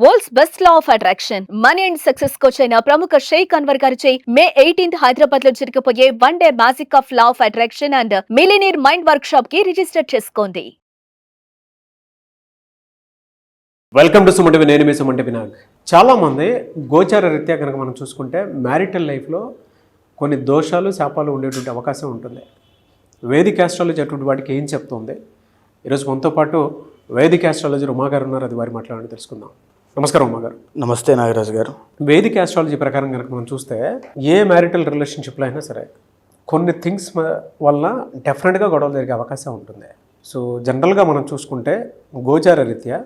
World's best law of attraction money and success coach అయిన ప్రముఖ షేక్ అన్వర్ గారిచే మే 18th హైదరాబాద్ లో జరగబోయే one day magic of law of attraction and millionaire mind workshop కి register చేసుకోండి. Welcome to Sumanti. నేను మీ సుమంటి వినాగ్. చాలామంది గోచార రీత్యా కనుక మనం చూసుకుంటే మ్యారిటల్ లైఫ్లో కొన్ని దోషాలు శాపాలు ఉండేటువంటి అవకాశం ఉంటుంది. వేదిక్ ఆస్ట్రాలజీ అటువంటి వాటికి ఏం చెప్తుంది? ఈరోజు మనతో పాటు వేదిక్ ఆస్ట్రాలజీ ఉమాగారు ఉన్నారు. అది వారి మాట్లాడాలని తెలుసుకుందాం. నమస్కారం ఉమాగారు. నమస్తే నాగరాజు గారు. వేదిక్ ఆస్ట్రాలజీ ప్రకారం కనుక మనం చూస్తే ఏ మ్యారిటల్ రిలేషన్షిప్లో అయినా సరే కొన్ని థింగ్స్ వల్ల డెఫినెట్గా గొడవలు జరిగే అవకాశం ఉంటుంది. సో జనరల్గా మనం చూసుకుంటే గోచార రీత్యా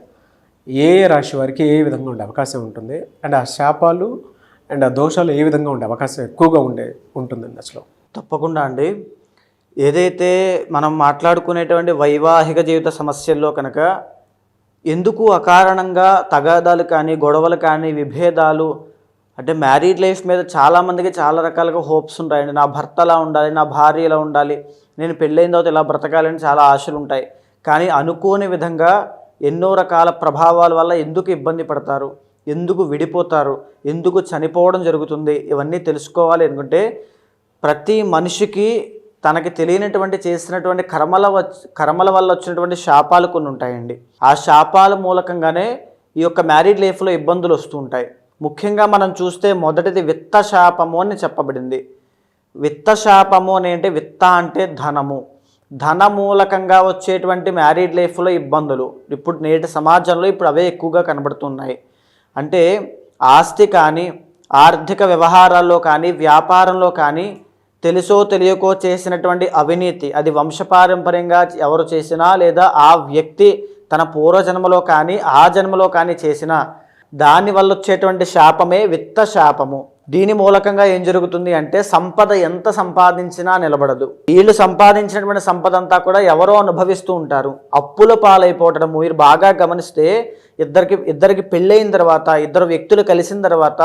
ఏ రాశి వారికి ఏ విధంగా ఉండే అవకాశం ఉంటుంది, అండ్ ఆ శాపాలు అండ్ ఆ దోషాలు ఏ విధంగా ఉండే అవకాశం ఎక్కువగా ఉంటుందండి అసలు? తప్పకుండా అండి. ఏదైతే మనం మాట్లాడుకునేటువంటి వైవాహిక జీవిత సమస్యల్లో కనుక ఎందుకు అకారణంగా తగాదాలు కానీ గొడవలు కానీ విభేదాలు, అంటే మ్యారీడ్ లైఫ్ మీద చాలామందికి చాలా రకాలుగా హోప్స్ ఉంటాయండి. నా భర్త ఎలా ఉండాలి, నా భార్య ఎలా ఉండాలి, నేను పెళ్ళైన తర్వాత ఇలా బ్రతకాలని చాలా ఆశలు ఉంటాయి. కానీ అనుకోని విధంగా ఎన్నో రకాల ప్రభావాల వల్ల ఎందుకు ఇబ్బంది పడతారు, ఎందుకు విడిపోతారు, ఎందుకు చనిపోవడం జరుగుతుంది, ఇవన్నీ తెలుసుకోవాలి అనుకుంటే ప్రతి మనిషికి తనకి తెలియనటువంటి చేసినటువంటి కర్మల వల్ల వచ్చినటువంటి శాపాలు కొన్ని ఉంటాయండి. ఆ శాపాల మూలకంగానే ఈ యొక్క మ్యారీడ్ లైఫ్లో ఇబ్బందులు వస్తూ ఉంటాయి. ముఖ్యంగా మనం చూస్తే మొదటిది విత్త శాపము అని చెప్పబడింది. విత్త శాపము అని అంటే విత్త అంటే ధనము, ధన మూలకంగా వచ్చేటువంటి మ్యారీడ్ లైఫ్లో ఇబ్బందులు ఇప్పుడు నేటి సమాజంలో అవే ఎక్కువగా కనబడుతున్నాయి. అంటే ఆస్తి కానీ ఆర్థిక వ్యవహారాల్లో కానీ వ్యాపారంలో కానీ తెలుసో తెలియకో చేసినటువంటి అవినీతి, అది వంశపారంపర్యంగా ఎవరు చేసినా లేదా ఆ వ్యక్తి తన పూర్వజన్మలో కానీ ఆ జన్మలో కానీ చేసినా దానివల్ల వచ్చేటువంటి శాపమే విత్త శాపము. దీని మూలకంగా ఏం జరుగుతుంది అంటే సంపద ఎంత సంపాదించినా నిలబడదు. వీళ్ళు సంపాదించినటువంటి సంపద అంతా కూడా ఎవరో అనుభవిస్తూ ఉంటారు. అప్పుల పాలైపోవటం మీరు బాగా గమనిస్తే ఇద్దరికి పెళ్ళైన తర్వాత ఇద్దరు వ్యక్తులు కలిసిన తర్వాత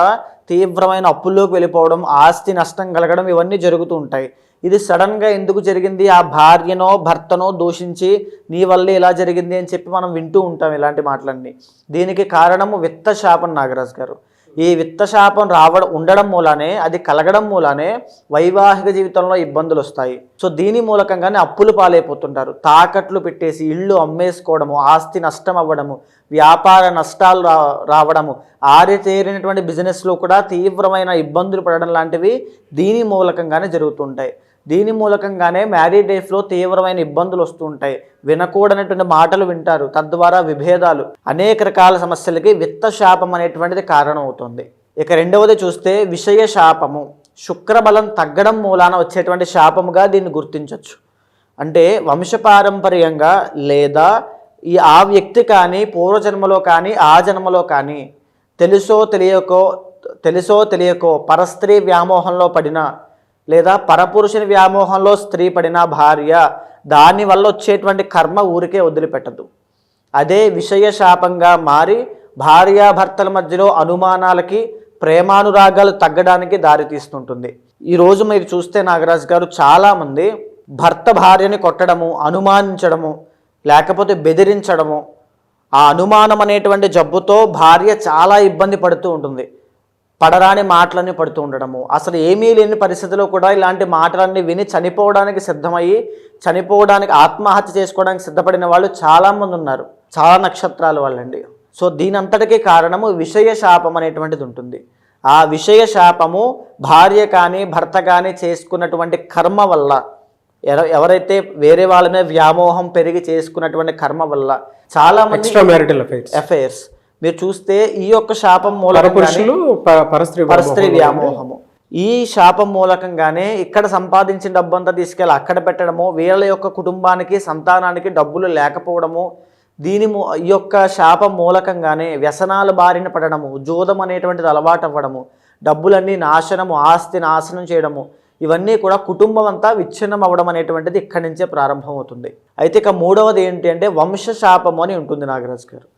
తీవ్రమైన అప్పుల్లోకి వెళ్ళిపోవడం, ఆస్తి నష్టం కలగడం, ఇవన్నీ జరుగుతూ ఉంటాయి. ఇది సడన్గా ఎందుకు జరిగింది, ఆ భార్యనో భర్తనో దూషించి నీ వల్లే ఇలా జరిగింది అని చెప్పి మనం వింటూ ఉంటాం ఇలాంటి మాటలన్నీ. దీనికి కారణము విత్త శాపం నాగరాజు గారు. ఈ విత్త శాపం ఉండడం మూలానే, అది కలగడం మూలానే వైవాహిక జీవితంలో ఇబ్బందులు వస్తాయి. సో దీని మూలకంగానే అప్పులు పాలైపోతుంటారు. తాకట్లు పెట్టేసి ఇళ్ళు అమ్మేసుకోవడము, ఆస్తి నష్టం అవ్వడము, వ్యాపార నష్టాలు రావడము, ఆరితేరినటువంటి బిజినెస్లో కూడా తీవ్రమైన ఇబ్బందులు పడడం లాంటివి దీని మూలకంగానే జరుగుతుంటాయి. దీని మూలకంగానే మ్యారీడ్ లైఫ్లో తీవ్రమైన ఇబ్బందులు వస్తూ ఉంటాయి. వినకూడనటువంటి మాటలు వింటారు, తద్వారా విభేదాలు, అనేక రకాల సమస్యలకి విత్త శాపం అనేటువంటిది కారణం అవుతుంది. ఇక రెండవది చూస్తే విషయ శాపము. శుక్రబలం తగ్గడం మూలాన వచ్చేటువంటి శాపముగా దీన్ని గుర్తించవచ్చు. అంటే వంశపారంపర్యంగా లేదా ఆ వ్యక్తి కానీ పూర్వజన్మలో కానీ ఆ జన్మలో కానీ తెలుసో తెలియకో పరస్త్రీ వ్యామోహంలో పడిన లేదా పరపురుషుని వ్యామోహంలో స్త్రీ పడిన భార్య, దానివల్ల వచ్చేటువంటి కర్మ ఊరికే వదిలిపెట్టదు. అదే విషయ శాపంగా మారి భార్యాభర్తల మధ్యలో అనుమానాలకి, ప్రేమానురాగాలు తగ్గడానికి దారితీస్తుంటుంది. ఈరోజు మీరు చూస్తే నాగరాజు గారు చాలామంది భర్త భార్యని కొట్టడము, అనుమానించడము, లేకపోతే బెదిరించడము, ఆ అనుమానం అనేటువంటి జబ్బుతో భార్య చాలా ఇబ్బంది పడుతూ ఉంటుంది. పడరాని మాటలన్నీ పడుతూ ఉండడము, అసలు ఏమీ లేని పరిస్థితిలో కూడా ఇలాంటి మాటలన్నీ విని చనిపోవడానికి ఆత్మహత్య చేసుకోవడానికి సిద్ధపడిన వాళ్ళు చాలామంది ఉన్నారు. చాలా నక్షత్రాల వాళ్ళండి. సో దీని అంతటికీ కారణము విషయ శాపం అనేటువంటిది ఉంటుంది. ఆ విషయ శాపము భార్య కానీ భర్త కానీ చేసుకున్నటువంటి కర్మ వల్ల, ఎవరైతే వేరే వాళ్ళ మీద వ్యామోహం పెరిగి చేసుకున్నటువంటి కర్మ వల్ల చాలా మంది అఫైర్స్ మీరు చూస్తే ఈ యొక్క శాపం పరస్త్రీ వ్యామోహము, ఈ శాపం మూలకంగానే ఇక్కడ సంపాదించిన డబ్బంతా తీసుకెళ్ళి అక్కడ పెట్టడము, వీళ్ళ యొక్క కుటుంబానికి సంతానానికి డబ్బులు లేకపోవడము, ఈ యొక్క శాపం మూలకంగానే వ్యసనాల బారిన పడడము, జూదం అనేటువంటిది అలవాటు అవ్వడము, డబ్బులన్నీ నాశనము, ఆస్తి నాశనం చేయడము, ఇవన్నీ కూడా కుటుంబం అంతా విచ్ఛిన్నం అవ్వడం అనేటువంటిది ఇక్కడి నుంచే ప్రారంభమవుతుంది. అయితే ఇక మూడవది ఏంటి అంటే వంశ శాపము అని ఉంటుంది నాగరాజు గారు.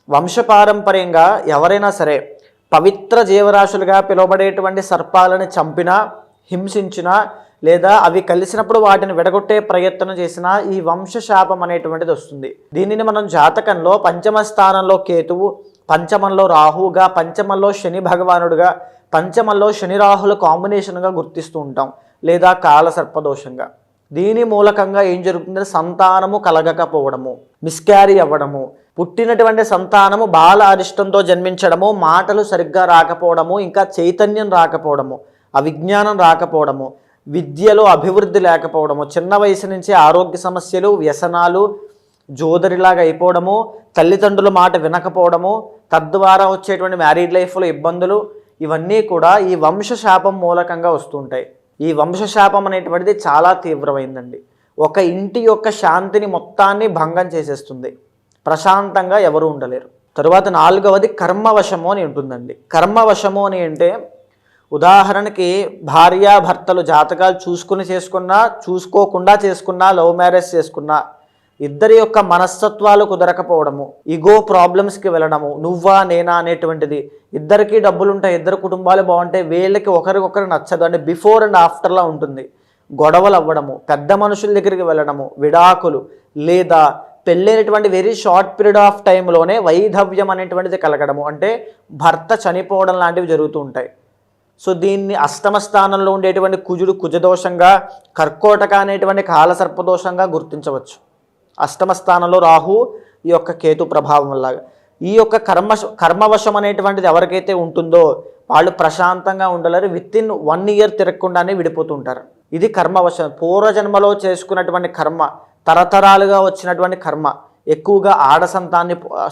వంశపారంపర్యంగా ఎవరైనా సరే పవిత్ర జీవరాశులుగా పిలువబడేటువంటి సర్పాలను చంపినా, హింసించినా, లేదా అవి కలిసినప్పుడు వాటిని విడగొట్టే ప్రయత్నం చేసినా ఈ వంశశాపం అనేటువంటిది వస్తుంది. దీనిని మనం జాతకంలో పంచమ స్థానంలో కేతువు, పంచమంలో రాహువుగా, పంచమంలో శని భగవానుడుగా, పంచమంలో శని రాహుల కాంబినేషన్గా గుర్తిస్తూ ఉంటాం, లేదా కాల సర్పదోషంగా. దీని మూలకంగా ఏం జరుగుతుందంటే సంతానము కలగకపోవడము, మిస్క్యారీ అవ్వడము, పుట్టినటువంటి సంతానము బాల అరిష్టంతో జన్మించడము, మాటలు సరిగ్గా రాకపోవడము, ఇంకా చైతన్యం రాకపోవడము, అవిజ్ఞానం రాకపోవడము, విద్యలో అభివృద్ధి లేకపోవడము, చిన్న వయసు నుంచి ఆరోగ్య సమస్యలు, వ్యసనాలు, జోదరిలాగా అయిపోవడము, తల్లిదండ్రుల మాట వినకపోవడము, తద్వారా వచ్చేటువంటి మ్యారీడ్ లైఫ్లో ఇబ్బందులు, ఇవన్నీ కూడా ఈ వంశశాపం మూలకంగా వస్తుంటాయి. ఈ వంశశాపం అనేటువంటిది చాలా తీవ్రమైందండి. ఒక ఇంటి యొక్క శాంతిని మొత్తాన్ని భంగం చేసేస్తుంది. ప్రశాంతంగా ఎవరు ఉండలేరు. తరువాత 4వది కర్మవశము అని ఉంటుందండి. కర్మవశము అని అంటే ఉదాహరణకి భార్యాభర్తలు జాతకాలు చూసుకుని చేసుకున్నా, చూసుకోకుండా చేసుకున్నా, లవ్ మ్యారేజ్ చేసుకున్నా, ఇద్దరి యొక్క మనస్తత్వాలు కుదరకపోవడము, ఈగో ప్రాబ్లమ్స్కి వెళ్ళడము, నువ్వా నేనా అనేటువంటిది, ఇద్దరికి డబ్బులుంటాయి, ఇద్దరు కుటుంబాలు బాగుంటాయి, వీళ్ళకి ఒకరికొకరు నచ్చదు అంటే బిఫోర్ అండ్ ఆఫ్టర్లా ఉంటుంది. గొడవలు అవ్వడము, పెద్ద మనుషుల దగ్గరికి వెళ్ళడము, విడాకులు, లేదా పెళ్ళైనటువంటి వెరీ షార్ట్ పీరియడ్ ఆఫ్ టైంలోనే వైధవ్యం అనేటువంటిది కలగడము, అంటే భర్త చనిపోవడం లాంటివి జరుగుతూ ఉంటాయి. సో దీన్ని అష్టమ స్థానంలో ఉండేటువంటి కుజుడు కుజదోషంగా, కర్కోటక అనేటువంటి కాలసర్పదోషంగా గుర్తించవచ్చు. అష్టమ స్థానంలో రాహు, ఈ యొక్క కేతు ప్రభావం వల్ల. ఈ యొక్క కర్మవశం అనేటువంటిది ఎవరికైతే ఉంటుందో వాళ్ళు ప్రశాంతంగా ఉండలేరు. Within 1 year తిరగకుండానే విడిపోతుంటారు. ఇది కర్మవశం. పూర్వజన్మలో చేసుకున్నటువంటి కర్మ, తరతరాలుగా వచ్చినటువంటి కర్మ, ఎక్కువగా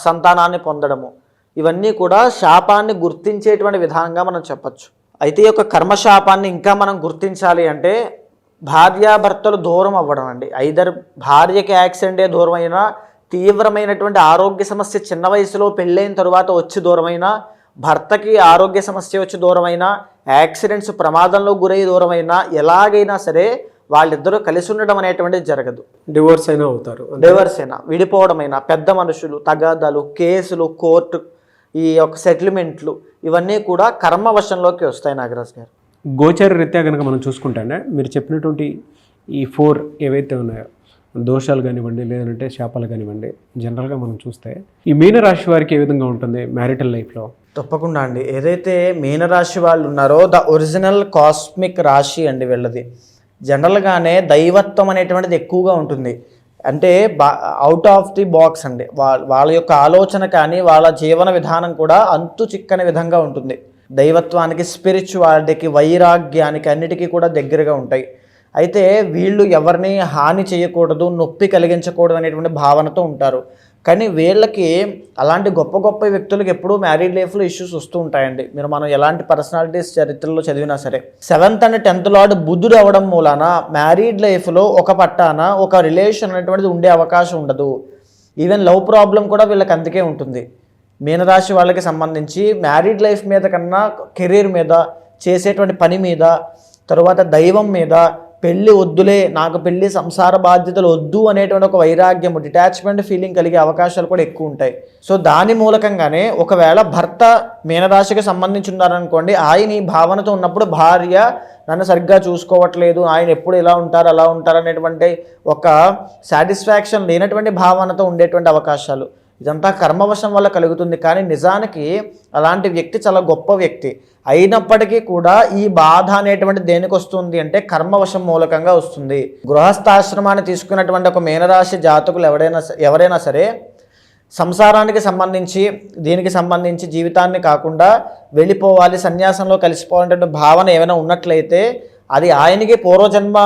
సంతానాన్ని పొందడము, ఇవన్నీ కూడా శాపాన్ని గుర్తించేటువంటి విధానంగా మనం చెప్పచ్చు. అయితే ఈ యొక్క కర్మశాపాన్ని ఇంకా మనం గుర్తించాలి అంటే భార్యాభర్తలు దూరం అవ్వడం అండి. ఐదర్ భార్యకి యాక్సిడెంటే దూరం అయినా, తీవ్రమైనటువంటి ఆరోగ్య సమస్య చిన్న వయసులో పెళ్ళైన తరువాత వచ్చి దూరమైనా, భర్తకి ఆరోగ్య సమస్య వచ్చి దూరమైనా, యాక్సిడెంట్స్ ప్రమాదంలో గురై దూరమైనా, ఎలాగైనా సరే వాళ్ళిద్దరూ కలిసి ఉండడం అనేటువంటిది జరగదు. డివోర్స్ అయినా అవుతారు. డివోర్స్ అయినా, విడిపోవడమైనా, పెద్ద మనుషులు, తగాదాలు, కేసులు, కోర్టు, ఈ యొక్క సెటిల్మెంట్లు, ఇవన్నీ కూడా కర్మవశంలోకి వస్తాయి. నాగరాజ్ గారు, గోచర రీత్యా కనుక మనం చూసుకుంటే మీరు చెప్పినటువంటి ఈ 4 ఏవైతే ఉన్నాయో, దోషాలు కానివ్వండి, లేదంటే శాపాలు కానివ్వండి, జనరల్గా మనం చూస్తే ఈ మీనరాశి వారికి ఏ విధంగా ఉంటుంది మ్యారిటల్ లైఫ్లో? తప్పకుండా అండి. ఏదైతే మీనరాశి వాళ్ళు ఉన్నారో ద ఒరిజినల్ కాస్మిక్ రాశి అండి వీళ్ళది. జనరల్గానే దైవత్వం అనేటువంటిది ఎక్కువగా ఉంటుంది. అంటే అవుట్ ఆఫ్ ది బాక్స్ అండి. వాళ్ళ యొక్క ఆలోచన కానీ వాళ్ళ జీవన విధానం కూడా అంతు చిక్కని విధంగా ఉంటుంది. దైవత్వానికి, స్పిరిచువాలిటీకి, వైరాగ్యానికి అన్నిటికీ కూడా దగ్గరగా ఉంటాయి. అయితే వీళ్ళు ఎవరిని హాని చేయకూడదు, నొప్పి కలిగించకూడదు అనేటువంటి భావనతో ఉంటారు. కానీ వీళ్ళకి అలాంటి గొప్ప గొప్ప వ్యక్తులకు ఎప్పుడూ మ్యారీడ్ లైఫ్లో ఇష్యూస్ వస్తూ ఉంటాయండి. మనం ఎలాంటి పర్సనాలిటీస్ చరిత్రలో చదివినా సరే. 7th and 10th లార్డ్ బుధుడు అవ్వడం మూలాన మ్యారీడ్ లైఫ్లో ఒక పట్టాన ఒక రిలేషన్ అనేటువంటిది ఉండే అవకాశం ఉండదు. ఈవెన్ లవ్ ప్రాబ్లం కూడా వీళ్ళకి అందుకే ఉంటుంది. మీనరాశి వాళ్ళకి సంబంధించి మ్యారీడ్ లైఫ్ మీద కన్నా కెరీర్ మీద, చేసేటువంటి పని మీద, తరువాత దైవం మీద, పెళ్ళి వద్దులే, నాకు పెళ్ళి సంసార బాధ్యతలు వద్దు అనేటువంటి ఒక వైరాగ్యము, డిటాచ్మెంట్ ఫీలింగ్ కలిగే అవకాశాలు కూడా ఎక్కువ ఉంటాయి. సో దాని మూలకంగానే ఒకవేళ భర్త మీనరాశికి సంబంధించి ఉన్నారనుకోండి, ఆయన ఈ భావనతో ఉన్నప్పుడు భార్య నన్ను సరిగ్గా చూసుకోవట్లేదు, ఆయన ఎప్పుడు ఇలా ఉంటారు అలా ఉంటారు అనేటువంటి ఒక సాటిస్ఫాక్షన్ లేనటువంటి భావనతో ఉండేటువంటి అవకాశాలు, ఇదంతా కర్మవశం వల్ల కలుగుతుంది. కానీ నిజానికి అలాంటి వ్యక్తి చాలా గొప్ప వ్యక్తి అయినప్పటికీ కూడా ఈ బాధ అనేటువంటి దేనికి వస్తుంది అంటే కర్మవశం మూలకంగా వస్తుంది. గృహస్థాశ్రమాన్ని తీసుకున్నటువంటి ఒక మీనరాశి జాతకులు ఎవరైనా సరే సంసారానికి సంబంధించి, దీనికి సంబంధించి జీవితాన్ని కాకుండా వెళ్ళిపోవాలి, సన్యాసంలో కలిసిపోవాలనే భావన ఏమైనా ఉన్నట్లయితే అది ఆయనకి పూర్వజన్మ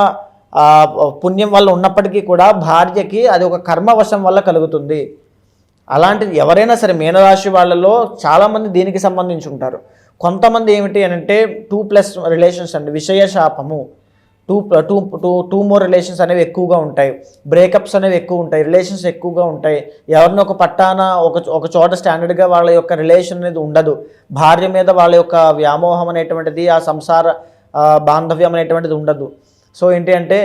పుణ్యం వల్ల ఉన్నప్పటికీ కూడా భార్యకి అది ఒక కర్మవశం వల్ల కలుగుతుంది. అలాంటిది ఎవరైనా సరే మీనరాశి వాళ్ళలో చాలామంది దీనికి సంబంధించి ఉంటారు. కొంతమంది ఏమిటి అని అంటే 2+ రిలేషన్స్ అండి, విషయ శాపము, 2 more రిలేషన్స్ అనేవి ఎక్కువగా ఉంటాయి, బ్రేకప్స్ అనేవి ఎక్కువ ఉంటాయి, రిలేషన్స్ ఎక్కువగా ఉంటాయి. ఎవరిని ఒక పట్టాన ఒక చోట స్టాండర్డ్గా వాళ్ళ యొక్క రిలేషన్ అనేది ఉండదు. భార్య మీద వాళ్ళ యొక్క వ్యామోహం అనేటువంటిది, ఆ సంసార బాంధవ్యం అనేటువంటిది ఉండదు. సో ఏంటి అంటే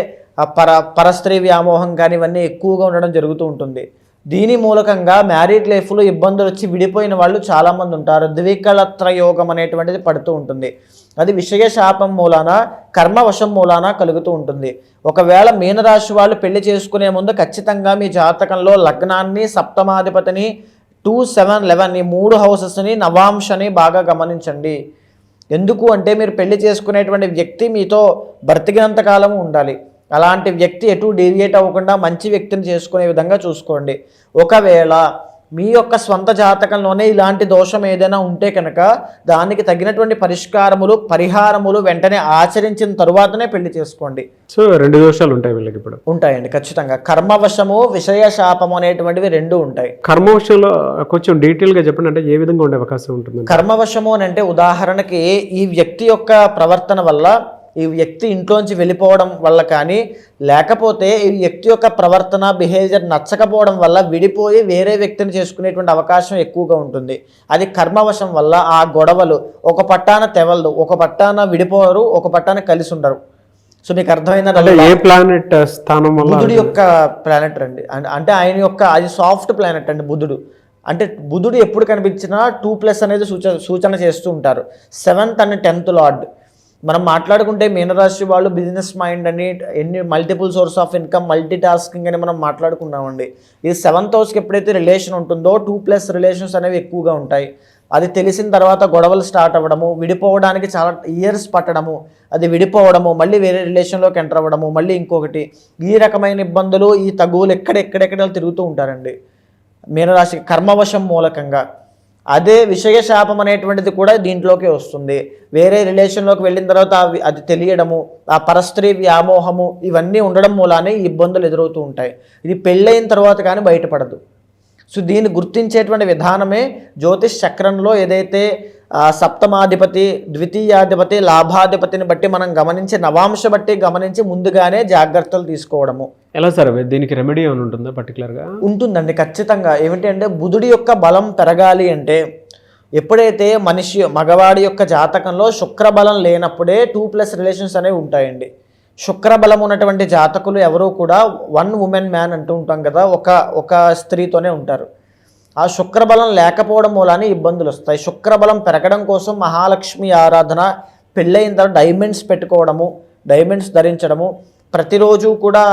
పరస్త్రీ వ్యామోహం కానీ ఇవన్నీ ఎక్కువగా ఉండడం జరుగుతూ ఉంటుంది. దీని మూలకంగా మ్యారీడ్ లైఫ్లో ఇబ్బందులు వచ్చి విడిపోయిన వాళ్ళు చాలామంది ఉంటారు. ద్వికళత్ర యోగం అనేటువంటిది పడుతూ ఉంటుంది. అది విషయ శాపం మూలాన, కర్మవశం మూలాన కలుగుతూ ఉంటుంది. ఒకవేళ మీనరాశి వాళ్ళు పెళ్లి చేసుకునే ముందు ఖచ్చితంగా మీ జాతకంలో లగ్నాన్ని, సప్తమాధిపతిని 2, 7, 11 ఈ 3 హౌసెస్ని నవాంశని బాగా గమనించండి. ఎందుకు అంటే మీరు పెళ్లి చేసుకునేటువంటి వ్యక్తి మీతో బ్రతికినంత కాలం ఉండాలి. అలాంటి వ్యక్తి ఎటు డీవియేట్ అవ్వకుండా మంచి వ్యక్తిని చేసుకునే విధంగా చూసుకోండి. ఒకవేళ మీ యొక్క స్వంత జాతకంలోనే ఇలాంటి దోషం ఏదైనా ఉంటే కనుక దానికి తగినటువంటి పరిహారములు వెంటనే ఆచరించిన తరువాతనే పెళ్లి చేసుకోండి. సో 2 దోషాలు ఉంటాయి వీళ్ళకి ఇప్పుడు. ఉంటాయండి ఖచ్చితంగా. కర్మవశము, విషయ శాపము అనేటువంటివి 2 ఉంటాయి. కర్మవశంలో కొంచెం డీటెయిల్గా చెప్పండి, అంటే ఏ విధంగా ఉండే అవకాశం ఉంటుంది? కర్మవశము అని అంటే ఉదాహరణకి ఈ వ్యక్తి యొక్క ప్రవర్తన వల్ల, ఈ వ్యక్తి ఇంట్లోంచి వెళ్ళిపోవడం వల్ల కానీ, లేకపోతే ఈ వ్యక్తి యొక్క ప్రవర్తన బిహేవియర్ నచ్చకపోవడం వల్ల విడిపోయి వేరే వ్యక్తిని చేసుకునేటువంటి అవకాశం ఎక్కువగా ఉంటుంది. అది కర్మవశం వల్ల ఆ గొడవలు ఒక పట్టాన తెవలదు, ఒక పట్టాన విడిపోరు, ఒక పట్టాన కలిసి ఉండరు. సో మీకు అర్థమైందా? ఏ ప్లానెట్ స్థానం వల్ల? బుధుడు యొక్క ప్లానెట్ అండి. అంటే ఆయన యొక్క అది సాఫ్ట్ ప్లానెట్ అండి బుధుడు. అంటే బుధుడు ఎప్పుడు కనిపించినా 2+ అనేది సూచన చేస్తూ ఉంటారు. 7th and 10th lord. మనం మాట్లాడుకుంటే మీనరాశి వాళ్ళు బిజినెస్ మైండ్ అని, ఎన్ని multiple source of income, multi tasking అని మనం మాట్లాడుకున్నామండి. ఈ 7th హౌస్కి ఎప్పుడైతే రిలేషన్ ఉంటుందో 2+ రిలేషన్స్ అనేవి ఎక్కువగా ఉంటాయి. అది తెలిసిన తర్వాత గొడవలు స్టార్ట్ అవ్వడము, విడిపోవడానికి చాలా ఇయర్స్ పట్టడము, అది విడిపోవడము, మళ్ళీ వేరే రిలేషన్లోకి ఎంటర్ అవ్వడము, మళ్ళీ ఇంకొకటి, ఈ రకమైన ఇబ్బందులు, ఈ తగువులు ఎక్కడెక్కడ తిరుగుతూ ఉంటారండి మీనరాశి కర్మవశం మూలకంగా. అదే విషయ శాపం అనేటువంటిది కూడా దీంట్లోకి వస్తుంది. వేరే రిలేషన్లోకి వెళ్ళిన తర్వాత అది తెలియడము, ఆ పరస్త్రీ వ్యామోహము, ఇవన్నీ ఉండడం మూలానే ఇబ్బందులు ఎదురవుతూ ఉంటాయి. ఇది పెళ్ళైన తర్వాత కానీ బయటపడదు. సో దీన్ని గుర్తించేటువంటి విధానమే జ్యోతిష్ చక్రంలో ఏదైతే సప్తమాధిపతి, ద్వితీయాధిపతి, లాభాధిపతిని బట్టి మనం గమనించి, నవాంశ బట్టి గమనించి ముందుగానే జాగ్రత్తలు తీసుకోవడము. ఎలా సార్ దీనికి రెమెడీ ఏమైనా ఉంటుందా పర్టికులర్గా? ఉంటుందండి ఖచ్చితంగా. ఏమిటి అంటే బుధుడి యొక్క బలం పెరగాలి అంటే ఎప్పుడైతే మగవాడి యొక్క జాతకంలో శుక్రబలం లేనప్పుడే 2+ రిలేషన్స్ అనేవి ఉంటాయండి. శుక్రబలం ఉన్నటువంటి జాతకులు ఎవరూ కూడా 1 woman man అంటూ ఉంటాం కదా, ఒక స్త్రీతోనే ఉంటారు. ఆ శుక్రబలం లేకపోవడం మూలానే ఇబ్బందులు వస్తాయి. శుక్రబలం పెరగడం కోసం మహాలక్ష్మి ఆరాధన, పెళ్ళైన తర్వాత డైమండ్స్ పెట్టుకోవడము, డైమండ్స్ ధరించడము, ప్రతిరోజు కూడా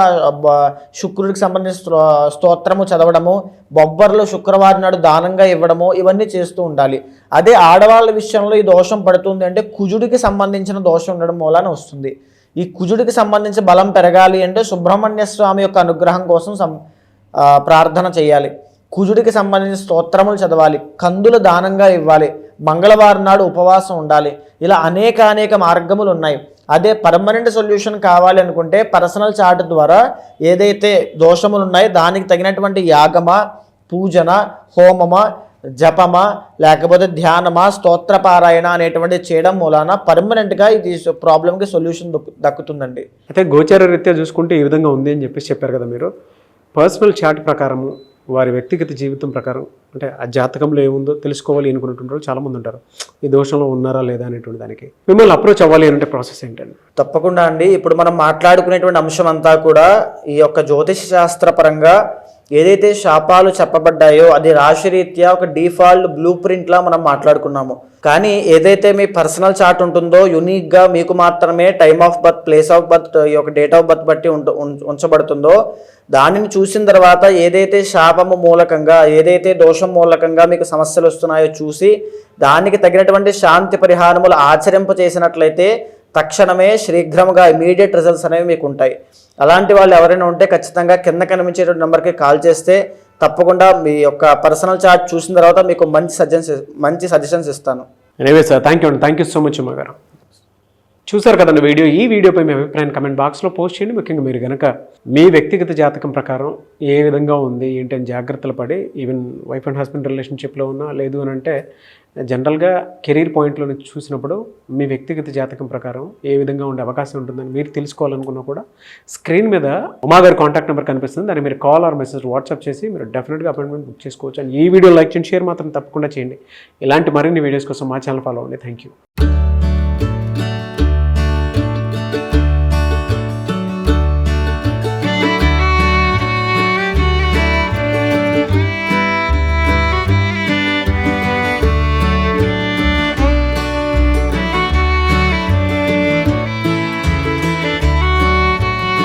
శుక్రుడికి సంబంధించిన స్తోత్రము చదవడము, బొబ్బర్లు శుక్రవారం నాడు దానంగా ఇవ్వడము, ఇవన్నీ చేస్తూ ఉండాలి. అదే ఆడవాళ్ళ విషయంలో ఈ దోషం పడుతుంది అంటే కుజుడికి సంబంధించిన దోషం ఉండడం మూలాన వస్తుంది. ఈ కుజుడికి సంబంధించి బలం పెరగాలి అంటే సుబ్రహ్మణ్య స్వామి యొక్క అనుగ్రహం కోసం ప్రార్థన చేయాలి. కుజుడికి సంబంధించిన స్తోత్రములు చదవాలి, కందులు దానంగా ఇవ్వాలి, మంగళవారం నాడు ఉపవాసం ఉండాలి. ఇలా అనేక మార్గములు ఉన్నాయి. అదే పర్మనెంట్ సొల్యూషన్ కావాలి అనుకుంటే పర్సనల్ చార్ట్ ద్వారా ఏదైతే దోషములు ఉన్నాయో దానికి తగినటువంటి యాగమా, పూజన, హోమమా, జపమా, లేకపోతే ధ్యానమా, స్తోత్రపారాయణ అనేటువంటి చేయడం మూలాన పర్మనెంట్గా ఇది ప్రాబ్లంకి సొల్యూషన్ దక్కుతుందండి. అయితే గోచార రీత్యా చూసుకుంటే ఈ విధంగా ఉంది అని చెప్పారు కదా మీరు. పర్సనల్ చార్ట్ ప్రకారము వారి వ్యక్తిగత జీవితం ప్రకారం అంటే ఆ జాతకంలో ఏముందో తెలుసుకోవాలి అనుకుంటుంటారు చాలామంది ఉంటారు. ఈ దోషంలో ఉన్నారా లేదా అనేటువంటి దానికి మిమ్మల్ని అప్రోచ్ అవ్వాలి అంటే ప్రాసెస్ ఏంటండి? తప్పకుండా అండి. ఇప్పుడు మనం మాట్లాడుకునేటువంటి అంశం అంతా కూడా ఈ యొక్క జ్యోతిష శాస్త్ర పరంగా ఏదైతే శాపాలు చెప్పబడ్డాయో అది రాశిరీత్యా ఒక డిఫాల్ట్ బ్లూ ప్రింట్లా మనం మాట్లాడుకున్నాము. కానీ ఏదైతే మీ పర్సనల్ చార్ట్ ఉంటుందో యూనిక్గా మీకు మాత్రమే time of birth, place of birth, ఈ యొక్క డేట్ ఆఫ్ బర్త్ బట్టి ఉంచబడుతుందో దానిని చూసిన తర్వాత ఏదైతే శాపము మూలకంగా, ఏదైతే దోషం మూలకంగా మీకు సమస్యలు వస్తున్నాయో చూసి దానికి తగినటువంటి శాంతి పరిహారములు ఆచరింప చేసినట్లయితే తక్షణమే శీఘ్రముగా ఇమీడియట్ రిజల్ట్స్ అనేవి మీకు ఉంటాయి. అలాంటి వాళ్ళు ఎవరైనా ఉంటే ఖచ్చితంగా కింద కనిపించేటువంటి నెంబర్కి కాల్ చేస్తే తప్పకుండా మీ యొక్క పర్సనల్ చార్ట్ చూసిన తర్వాత మీకు మంచి సజెషన్స్ ఇస్తాను. Anyway sir, thank you so much Uma గారు. చూసారు కదండి వీడియో. ఈ వీడియోపై మీ అభిప్రాయం కమెంట్ బాక్స్లో పోస్ట్ చేయండి. ముఖ్యంగా మీరు కనుక మీ వ్యక్తిగత జాతకం ప్రకారం ఏ విధంగా ఉంది ఏంటని జాగ్రత్తలు పడి ఈవెన్ వైఫ్ అండ్ హస్బెండ్ రిలేషన్షిప్లో ఉన్నా లేదు అని అంటే జనరల్గా కెరీర్ పాయింట్లో చూసినప్పుడు మీ వ్యక్తిగత జాతకం ప్రకారం ఏ విధంగా ఉండే అవకాశం ఉంటుందని మీరు తెలుసుకోవాలనుకున్నా కూడా స్క్రీన్ మీద ఉమా గారి కాంటాక్ట్ నెంబర్ కనిపిస్తుంది. దాన్ని మీరు కాల్ ఆర్ మెసేజ్ వాట్సాప్ చేసి మీరు డెఫినెట్గా అపాయింట్మెంట్ బుక్ చేసుకోవచ్చు. అండ్ ఈ వీడియో లైక్ చేయండి, షేర్ మాత్రం తప్పకుండా చేయండి. ఇలాంటి మరిన్ని వీడియోస్ కోసం మా ఛానల్ ఫాలో అవ్వండి. Thank you.